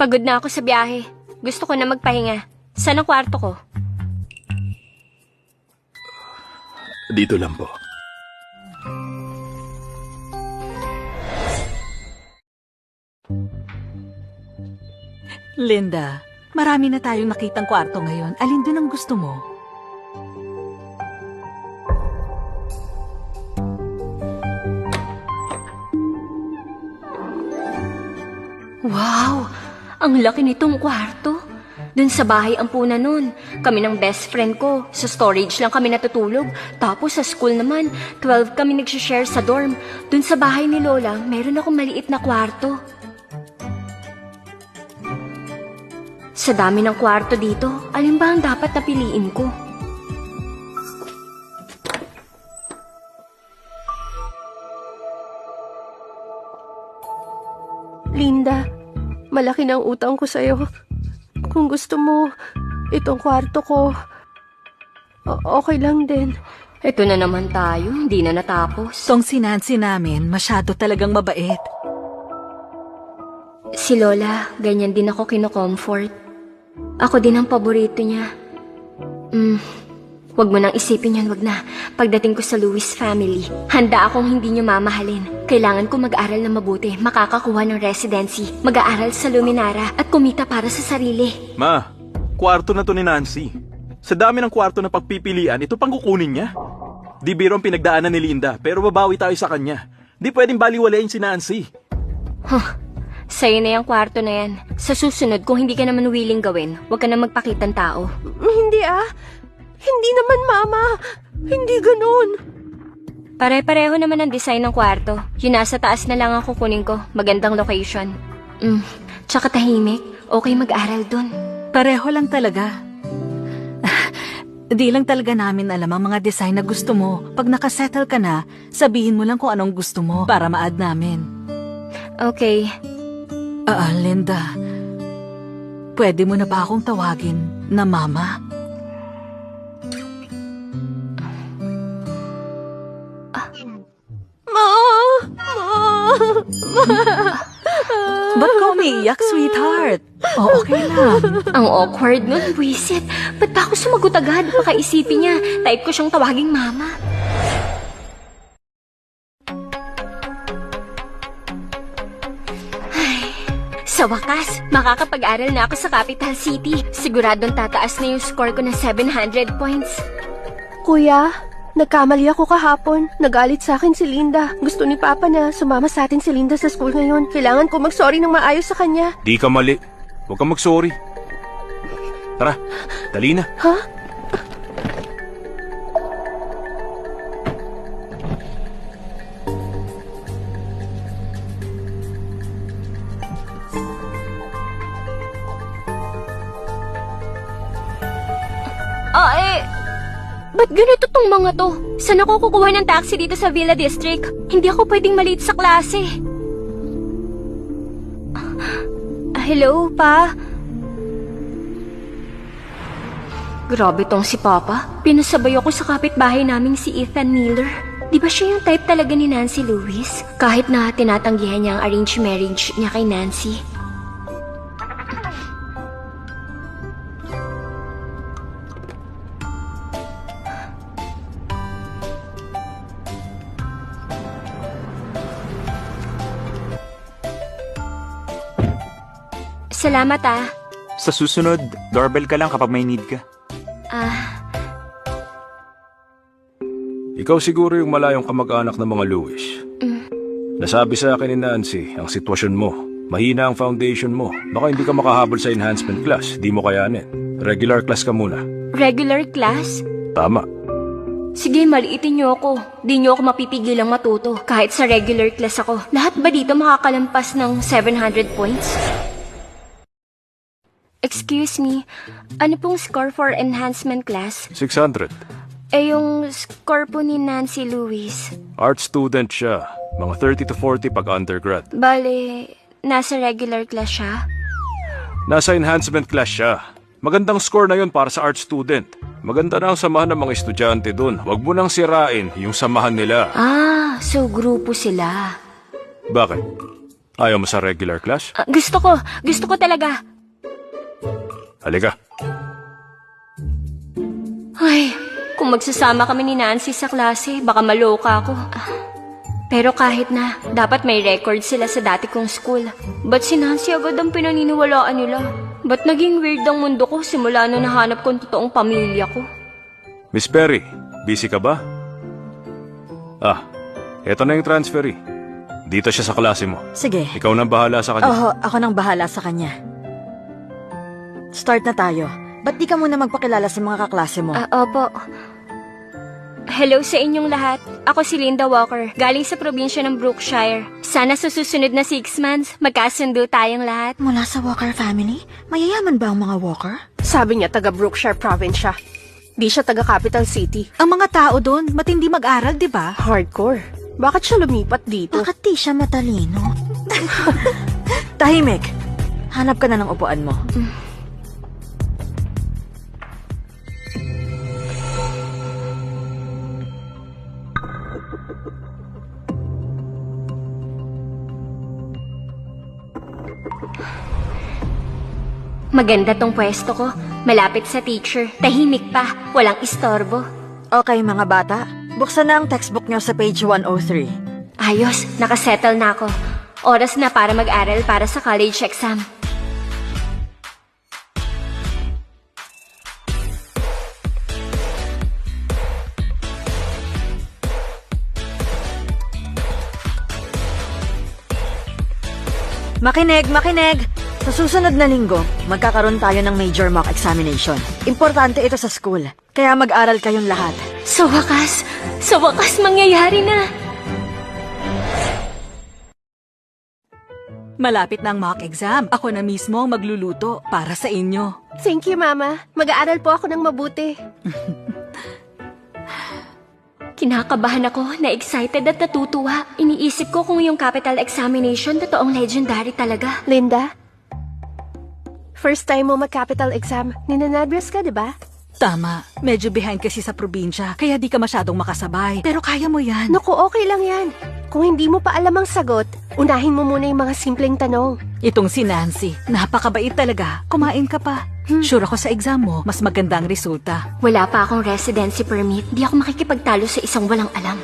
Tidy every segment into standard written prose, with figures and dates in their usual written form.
Pagod na ako sa biyahe. Gusto ko na magpahinga. Saan ang kwarto ko? Dito lang po. Linda, marami na tayong nakitang kwarto ngayon. Alin doon ang gusto mo? Wow! Ang laki nitong kwarto. Dun sa bahay ang puna nun. Kami ng best friend ko. Sa storage lang kami natutulog. Tapos sa school naman, 12 kami nagsishare sa dorm. Dun sa bahay ni Lola, meron akong maliit na kwarto. Sa dami ng kwarto dito, alin ba ang dapat na piliin ko? Linda, malaki na ang utang ko sa'yo. Kung gusto mo, itong kwarto ko, okay lang din. Ito na naman tayo, hindi na natapos. Tong si Nancy namin, masyado talagang mabait. Si Lola, ganyan din ako kino-comfort. Ako din ang paborito niya. Wag mo nang isipin yan, wag na. Pagdating ko sa Lewis family, handa akong hindi niyo mamahalin. Kailangan ko mag-aral na mabuti, makakakuha ng residency, mag-aaral sa Luminara, at kumita para sa sarili. Ma, kwarto na to ni Nancy. Sa dami ng kwarto na pagpipilian, ito pang kukunin niya. Di biro ang pinagdaanan ni Linda, pero babawi tayo sa kanya. Di pwedeng baliwalain si Nancy. Sa'yo na yung kwarto na yan. Sa susunod, kung hindi ka naman willing gawin, wag ka na magpakitang tao. Hindi Hindi naman, Mama. Hindi ganun. Pare-pareho naman ang design ng kwarto. Yung nasa taas na lang ang kukunin ko. Magandang location. Tsaka tahimik. Okay mag-aral dun. Pareho lang talaga. Di lang talaga namin alam ang mga design na gusto mo. Pag nakasettle ka na, sabihin mo lang kung anong gusto mo para ma-add namin. Okay. Linda, pwede mo na ba akong tawagin na Mama? Ba't ka umiiyak, sweetheart? Okay lang. Ang awkward nun, buwisit. Ba't ba ako sumagot agad? Baka isipin niya, type ko siyang tawaging mama. Ay, sa wakas, makakapag-aral na ako sa Capital City. Siguradong tataas na yung score ko ng 700 points. Kuya, nagkamali ako kahapon. Nagalit sa akin si Linda. Gusto ni Papa na sumama sa atin si Linda sa school ngayon. Kailangan ko mag-sorry ng maayos sa kanya. Di ka mali. Huwag kang mag-sorry. Tara, dali na. Ha? Ba't ganito tong mga to? Saan ako kukuha ng taxi dito sa Villa District? Hindi ako pwedeng malate sa klase. Hello, Pa? Grabe tong si Papa. Pinasabay ako sa kapitbahay naming si Ethan Miller. Di ba siya yung type talaga ni Nancy Lewis? Kahit na tinatanggihan niya ang arranged marriage niya kay Nancy. Salamat Sa susunod, doorbell ka lang kapag may need ka. Ikaw siguro yung malayong kamag-anak ng mga Lewis. Nasabi sa akin ni Nancy ang sitwasyon mo. Mahina ang foundation mo. Baka hindi ka makahabol sa enhancement class. Di mo kayanin. Regular class ka muna. Regular class? Tama. Sige, maliitin niyo ako. Di niyo ako mapipigilang matuto. Kahit sa regular class ako. Lahat ba dito makakalampas ng 700 points? Excuse me, ano pong score for enhancement class? 600. Yung score po ni Nancy Lewis. Art student siya. Mga 30 to 40 pag undergrad. Bale, nasa regular class siya? Nasa enhancement class siya. Magandang score na yon para sa art student. Maganda na ang samahan ng mga estudyante dun. Huwag mo nang sirain yung samahan nila. So grupo sila. Bakit? Ayaw mo sa regular class? Gusto ko talaga. Halika. Ay, kung magsasama kami ni Nancy sa klase, baka maloka ako. Pero kahit na, dapat may record sila sa dati kong school. Ba't si Nancy agad ang pinaniniwalaan nila? Ba't naging weird ang mundo ko simula nung nahanap ko ang totoong pamilya ko? Miss Perry, busy ka ba? Eto na yung transferee. Dito siya sa klase mo. Sige. Ikaw nang bahala sa kanya. Oo, ako nang bahala sa kanya. Start na tayo. Ba't di ka muna magpakilala sa mga kaklase mo? Opo. Hello sa inyong lahat. Ako si Linda Walker, galing sa probinsya ng Brookshire. Sana sa susunod na 6 months, magkasundo tayong lahat. Mula sa Walker family? Mayayaman ba ang mga Walker? Sabi niya taga Brookshire Province siya. Di siya taga Capital City. Ang mga tao doon, matindi mag-aral, di ba? Hardcore. Bakit siya lumipat dito? Bakit di siya matalino? Tahimik. Hanap ka na ng upuan mo. Maganda tong pwesto ko. Malapit sa teacher. Tahimik pa. Walang istorbo. Okay mga bata, buksan na ang textbook nyo sa page 103. Ayos, nakasettle na ako. Oras na para mag-aral para sa college exam. Makinig, makinig! Sa susunod na linggo, magkakaroon tayo ng major mock examination. Importante ito sa school, kaya mag-aral kayong lahat. Sa wakas mangyayari na. Malapit na ang mock exam. Ako na mismo ang magluluto para sa inyo. Thank you, Mama. Mag-aaral po ako ng mabuti. Kinakabahan ako, na-excited at natutuwa. Iniisip ko kung yung capital examination totoong legendary talaga. Linda? First time mo mag-capital exam. Ninanadress ka, di ba? Tama. Medyo behind kasi sa probinsya, kaya di ka masyadong makasabay. Pero kaya mo yan. Naku, okay lang yan. Kung hindi mo pa alam ang sagot, unahin mo muna yung mga simpleng tanong. Itong si Nancy, napakabait talaga. Kumain ka pa. Sure ako sa exam mo, mas maganda ang resulta. Wala pa akong residency permit. Di ako makikipagtalo sa isang walang alam.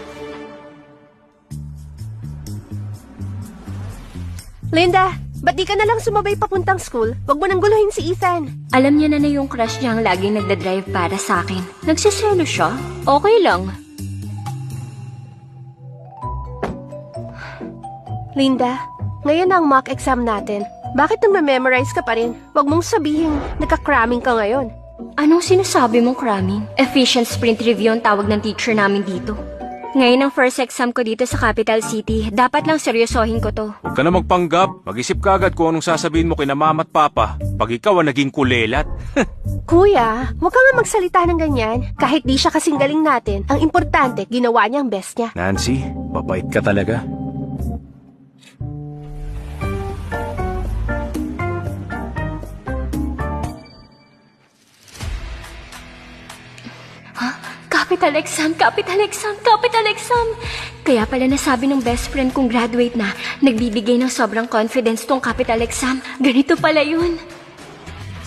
Linda, ba't di ka na lang sumabay papuntang school? Huwag mo nang guluhin si Ethan. Alam niya na yung crush niya ang laging nagdadrive para sa akin. Nagsiselo siya? Okay lang. Linda, ngayon na ang mock exam natin. Bakit nang-memorize ka pa rin? Huwag mong sabihin, nagka-cramming ka ngayon. Anong sinasabi mong cramming? Efficient sprint review ang tawag ng teacher namin dito. Ngayon ang first exam ko dito sa Capital City. Dapat lang seryosohin ko to. Huwag ka na magpanggap. Mag-isip ka agad kung anong sasabihin mo kina mama at papa pag ikaw ang naging kulelat. Kuya, huwag ka nga magsalita ng ganyan. Kahit di siya kasing galing natin, ang importante, ginawa niya ang best niya. Nancy, babait ka talaga. Capital exam, capital exam, capital exam. Kaya pala nasabi ng best friend kong graduate na, nagbibigay ng sobrang confidence tong capital exam. Ganito pala yun.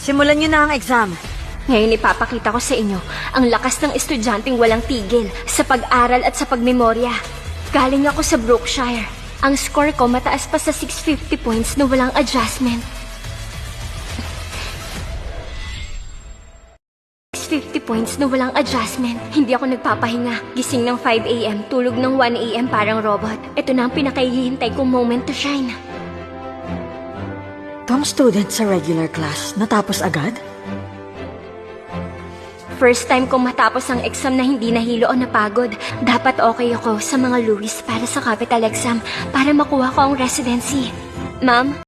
Simulan nyo na ang exam. Ngayon ipapakita ko sa inyo ang lakas ng estudyanteng walang tigil sa pag-aral at sa pagmemorya. Galing ako sa Brookshire. Ang score ko mataas pa sa 650 points na walang adjustment. 50 points na walang adjustment. Hindi ako nagpapahinga. Gising ng 5 a.m., tulog ng 1 a.m. parang robot. Ito na ang pinakahihintay kong moment to shine. Tong student sa regular class, natapos agad? First time kong matapos ang exam na hindi nahilo o napagod. Dapat okay ako sa mga Louis para sa capital exam para makuha ko ang residency. Ma'am?